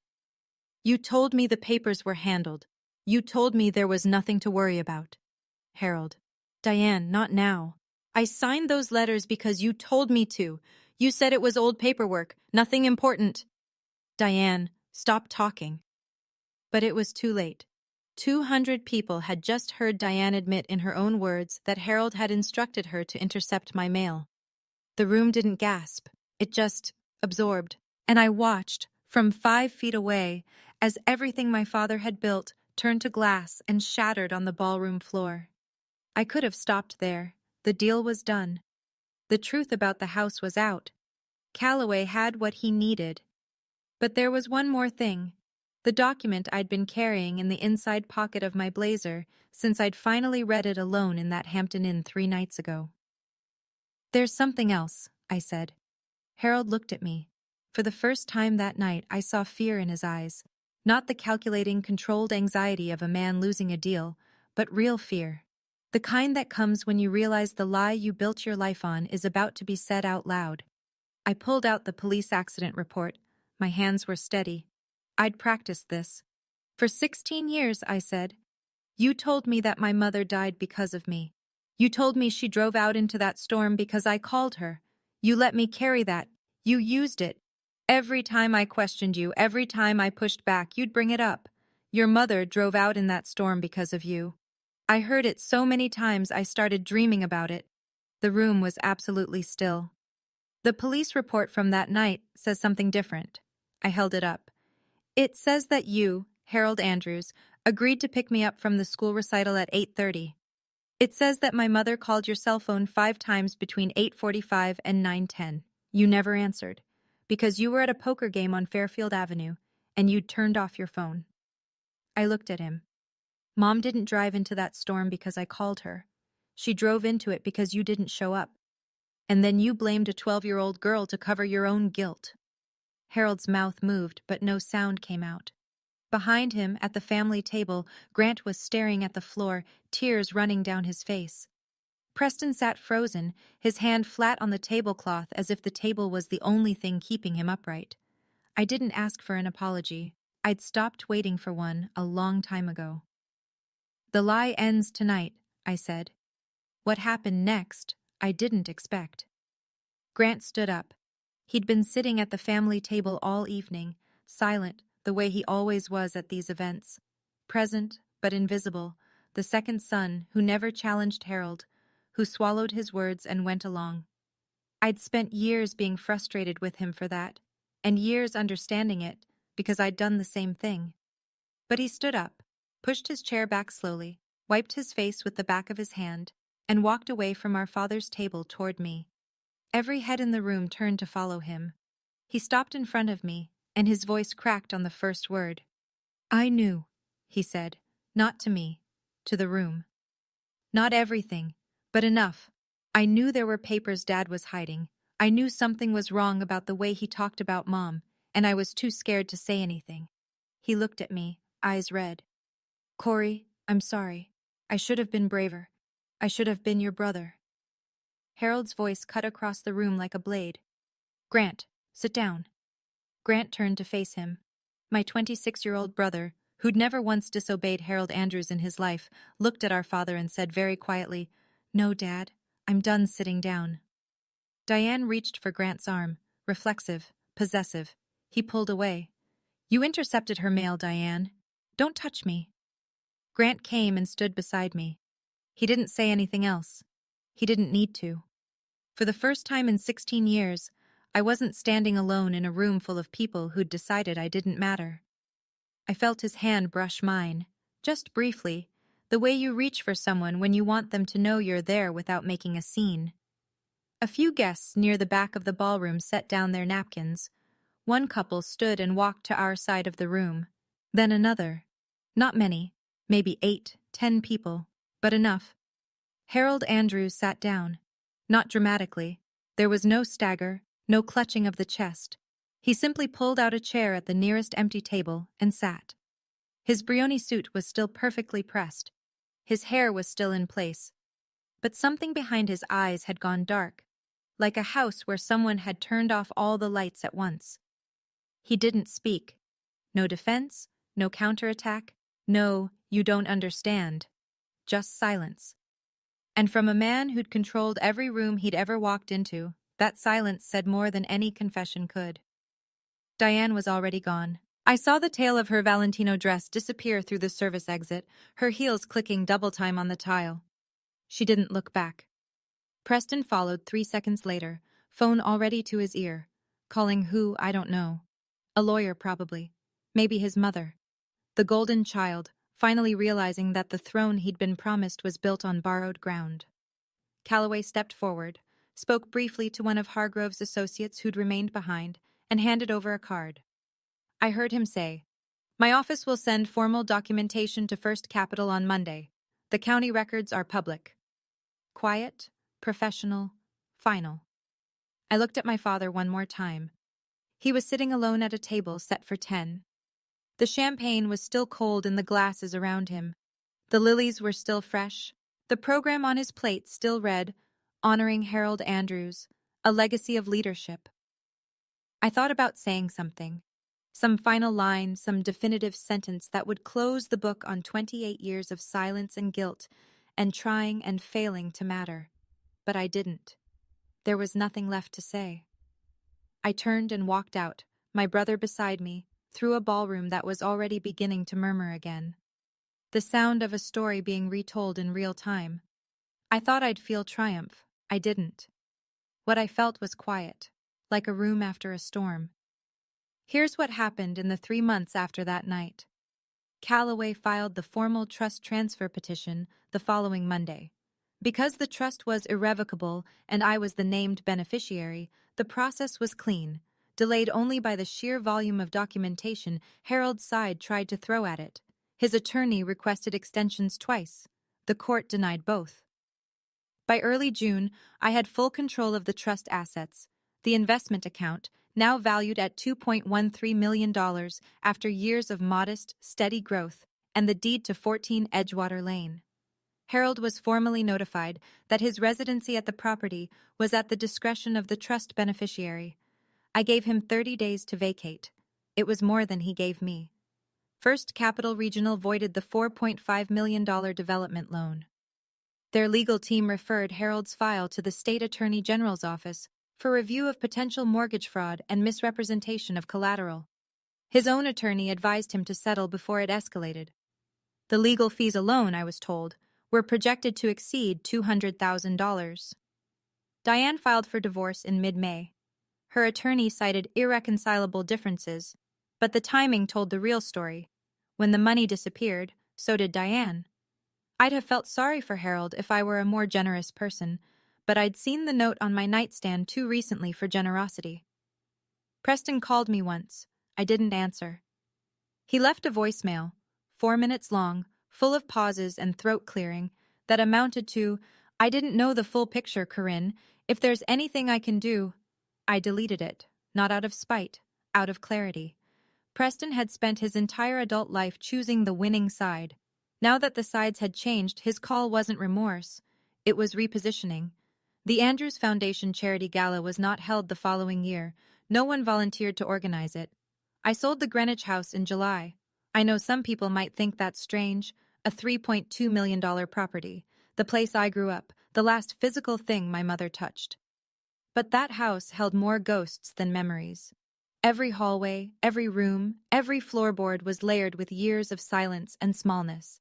"You told me the papers were handled. You told me there was nothing to worry about." Harold. "Diane, not now. I signed those letters because you told me to. You said it was old paperwork, nothing important." "Diane, stop talking." But it was too late. 200 people had just heard Diane admit in her own words that Harold had instructed her to intercept my mail. The room didn't gasp. It just absorbed. And I watched, from 5 feet away, as everything my father had built turned to glass and shattered on the ballroom floor. I could have stopped there. The deal was done. The truth about the house was out. Calloway had what he needed. But there was one more thing. The document I'd been carrying in the inside pocket of my blazer since I'd finally read it alone in that Hampton Inn 3 nights ago. "There's something else," I said. Harold looked at me. For the first time that night, I saw fear in his eyes. Not the calculating, controlled anxiety of a man losing a deal, but real fear. The kind that comes when you realize the lie you built your life on is about to be said out loud. I pulled out the police accident report. My hands were steady. I'd practiced this. "For 16 years, I said. You told me that my mother died because of me. You told me she drove out into that storm because I called her. You let me carry that. You used it. Every time I questioned you, every time I pushed back, you'd bring it up. Your mother drove out in that storm because of you. I heard it so many times I started dreaming about it." The room was absolutely still. "The police report from that night says something different." I held it up. "It says that you, Harold Andrews, agreed to pick me up from the school recital at 8:30. It says that my mother called your cell phone 5 times between 8:45 and 9:10. You never answered, because you were at a poker game on Fairfield Avenue, and you'd turned off your phone." I looked at him. "Mom didn't drive into that storm because I called her. She drove into it because you didn't show up. And then you blamed a 12-year-old girl to cover your own guilt." Harold's mouth moved, but no sound came out. Behind him, at the family table, Grant was staring at the floor, tears running down his face. Preston sat frozen, his hand flat on the tablecloth as if the table was the only thing keeping him upright. I didn't ask for an apology. I'd stopped waiting for one a long time ago. "The lie ends tonight," I said. What happened next, I didn't expect. Grant stood up. He'd been sitting at the family table all evening, silent, the way he always was at these events. Present, but invisible, the second son who never challenged Harold, who swallowed his words and went along. I'd spent years being frustrated with him for that, and years understanding it, because I'd done the same thing. But he stood up, pushed his chair back slowly, wiped his face with the back of his hand, and walked away from our father's table toward me. Every head in the room turned to follow him. He stopped in front of me, and his voice cracked on the first word. "I knew," he said, not to me, to the room. "Not everything, but enough. I knew there were papers Dad was hiding. I knew something was wrong about the way he talked about Mom, and I was too scared to say anything." He looked at me, eyes red. "Corey, I'm sorry. I should have been braver. I should have been your brother. Harold's voice cut across the room like a blade. Grant, sit down. Grant turned to face him. My 26-year-old brother, who'd never once disobeyed Harold Andrews in his life, looked at our father and said very quietly, "No, Dad, I'm done sitting down." Diane reached for Grant's arm, reflexive, possessive. He pulled away. "You intercepted her mail, Diane. Don't touch me." Grant came and stood beside me. He didn't say anything else. He didn't need to. For the first time in 16 years, I wasn't standing alone in a room full of people who'd decided I didn't matter. I felt his hand brush mine, just briefly, the way you reach for someone when you want them to know you're there without making a scene. A few guests near the back of the ballroom set down their napkins. One couple stood and walked to our side of the room. Then another. Not many, maybe 8, 10 people, but enough. Harold Andrews sat down. Not dramatically. There was no stagger, no clutching of the chest. He simply pulled out a chair at the nearest empty table and sat. His Brioni suit was still perfectly pressed. His hair was still in place. But something behind his eyes had gone dark, like a house where someone had turned off all the lights at once. He didn't speak. No defense, no counterattack, no, "you don't understand." Just silence. And from a man who'd controlled every room he'd ever walked into, that silence said more than any confession could. Diane was already gone. I saw the tail of her Valentino dress disappear through the service exit, her heels clicking double time on the tile. She didn't look back. Preston followed 3 seconds later, phone already to his ear. Calling who, I don't know. A lawyer, probably. Maybe his mother. The golden child, finally realizing that the throne he'd been promised was built on borrowed ground. Calloway stepped forward, spoke briefly to one of Hargrove's associates who'd remained behind, and handed over a card. I heard him say, "My office will send formal documentation to First Capital on Monday. The county records are public." Quiet, professional, final. I looked at my father one more time. He was sitting alone at a table set for 10. The champagne was still cold in the glasses around him. The lilies were still fresh. The program on his plate still read, "Honoring Harold Andrews, a legacy of leadership." I thought about saying something. Some final line, some definitive sentence that would close the book on 28 years of silence and guilt, and trying and failing to matter. But I didn't. There was nothing left to say. I turned and walked out, my brother beside me, through a ballroom that was already beginning to murmur again. The sound of a story being retold in real time. I thought I'd feel triumph. I didn't. What I felt was quiet, like a room after a storm. Here's what happened in the 3 months after that night. Calloway filed the formal trust transfer petition the following Monday. Because the trust was irrevocable and I was the named beneficiary, the process was clean, delayed only by the sheer volume of documentation Harold's side tried to throw at it. His attorney requested extensions twice. The court denied both. By early June, I had full control of the trust assets, the investment account, now valued at $2.13 million after years of modest, steady growth, and the deed to 14 Edgewater Lane. Harold was formally notified that his residency at the property was at the discretion of the trust beneficiary. I gave him 30 days to vacate. It was more than he gave me. First Capital Regional voided the $4.5 million development loan. Their legal team referred Harold's file to the State Attorney General's office for review of potential mortgage fraud and misrepresentation of collateral. His own attorney advised him to settle before it escalated. The legal fees alone, I was told, were projected to exceed $200,000. Diane filed for divorce in mid-May. Her attorney cited irreconcilable differences, but the timing told the real story. When the money disappeared, so did Diane. I'd have felt sorry for Harold if I were a more generous person, but I'd seen the note on my nightstand too recently for generosity. Preston called me once. I didn't answer. He left a voicemail, 4 minutes long, full of pauses and throat clearing, that amounted to, "I didn't know the full picture, Corinne. If there's anything I can do..." I deleted it, not out of spite, out of clarity. Preston had spent his entire adult life choosing the winning side. Now that the sides had changed, his call wasn't remorse. It was repositioning. The Andrews Foundation Charity Gala was not held the following year. No one volunteered to organize it. I sold the Greenwich house in July. I know some people might think that's strange. A $3.2 million property. The place I grew up. The last physical thing my mother touched. But that house held more ghosts than memories. Every hallway, every room, every floorboard was layered with years of silence and smallness.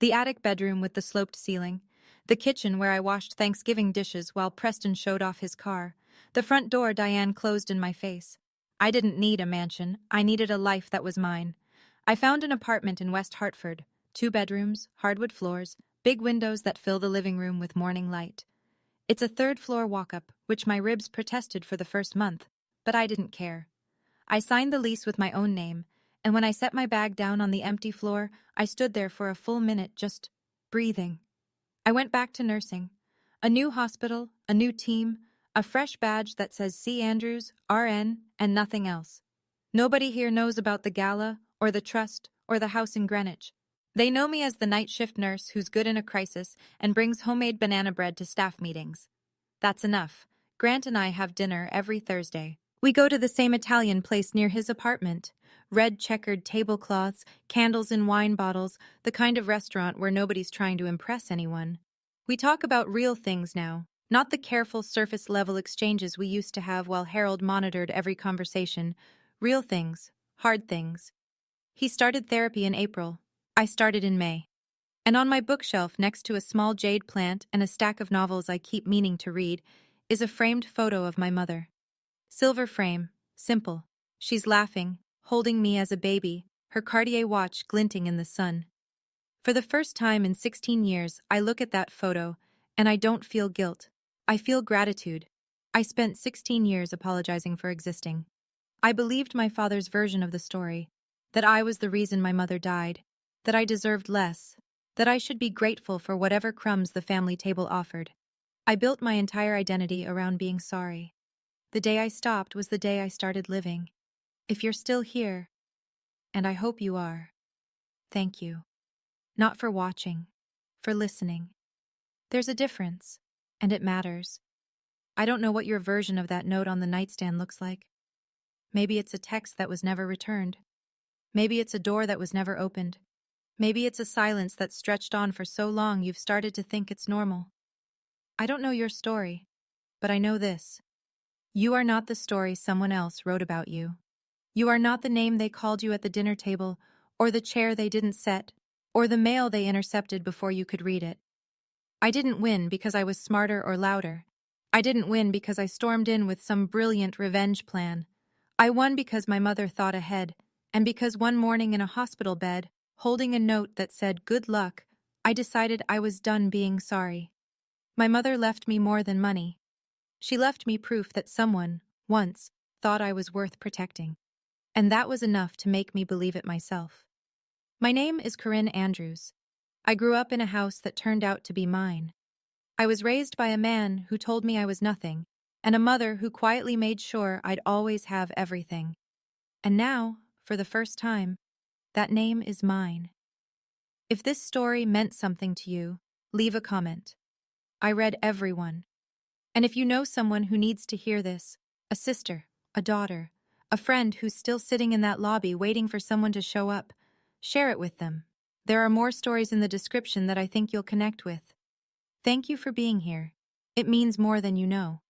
The attic bedroom with the sloped ceiling, the kitchen where I washed Thanksgiving dishes while Preston showed off his car, the front door Diane closed in my face. I didn't need a mansion, I needed a life that was mine. I found an apartment in West Hartford, 2 bedrooms, hardwood floors, big windows that fill the living room with morning light. It's a 3rd-floor walk-up, which my ribs protested for the first month, but I didn't care. I signed the lease with my own name, and when I set my bag down on the empty floor, I stood there for a full minute just breathing. I went back to nursing. A new hospital, a new team, a fresh badge that says C. Andrews, RN, and nothing else. Nobody here knows about the gala, or the trust, or the house in Greenwich. They know me as the night shift nurse who's good in a crisis and brings homemade banana bread to staff meetings. That's enough. Grant and I have dinner every Thursday. We go to the same Italian place near his apartment. Red checkered tablecloths, candles in wine bottles, the kind of restaurant where nobody's trying to impress anyone. We talk about real things now, not the careful surface-level exchanges we used to have while Harold monitored every conversation. Real things, hard things. He started therapy in April. I started in May. And on my bookshelf next to a small jade plant and a stack of novels I keep meaning to read is a framed photo of my mother. Silver frame, simple. She's laughing, holding me as a baby, her Cartier watch glinting in the sun. For the first time in 16 years, I look at that photo, and I don't feel guilt. I feel gratitude. I spent 16 years apologizing for existing. I believed my father's version of the story, that I was the reason my mother died, that I deserved less, that I should be grateful for whatever crumbs the family table offered. I built my entire identity around being sorry. The day I stopped was the day I started living. If you're still here, and I hope you are, thank you. Not for watching, for listening. There's a difference, and it matters. I don't know what your version of that note on the nightstand looks like. Maybe it's a text that was never returned. Maybe it's a door that was never opened. Maybe it's a silence that stretched on for so long you've started to think it's normal. I don't know your story, but I know this. You are not the story someone else wrote about you. You are not the name they called you at the dinner table, or the chair they didn't set, or the mail they intercepted before you could read it. I didn't win because I was smarter or louder. I didn't win because I stormed in with some brilliant revenge plan. I won because my mother thought ahead, and because one morning in a hospital bed, holding a note that said good luck, I decided I was done being sorry. My mother left me more than money. She left me proof that someone, once, thought I was worth protecting. And that was enough to make me believe it myself. My name is Corinne Andrews. I grew up in a house that turned out to be mine. I was raised by a man who told me I was nothing, and a mother who quietly made sure I'd always have everything. And now, for the first time, that name is mine. If this story meant something to you, leave a comment. I read every one. And if you know someone who needs to hear this, a sister, a daughter, a friend who's still sitting in that lobby waiting for someone to show up, share it with them. There are more stories in the description that I think you'll connect with. Thank you for being here. It means more than you know.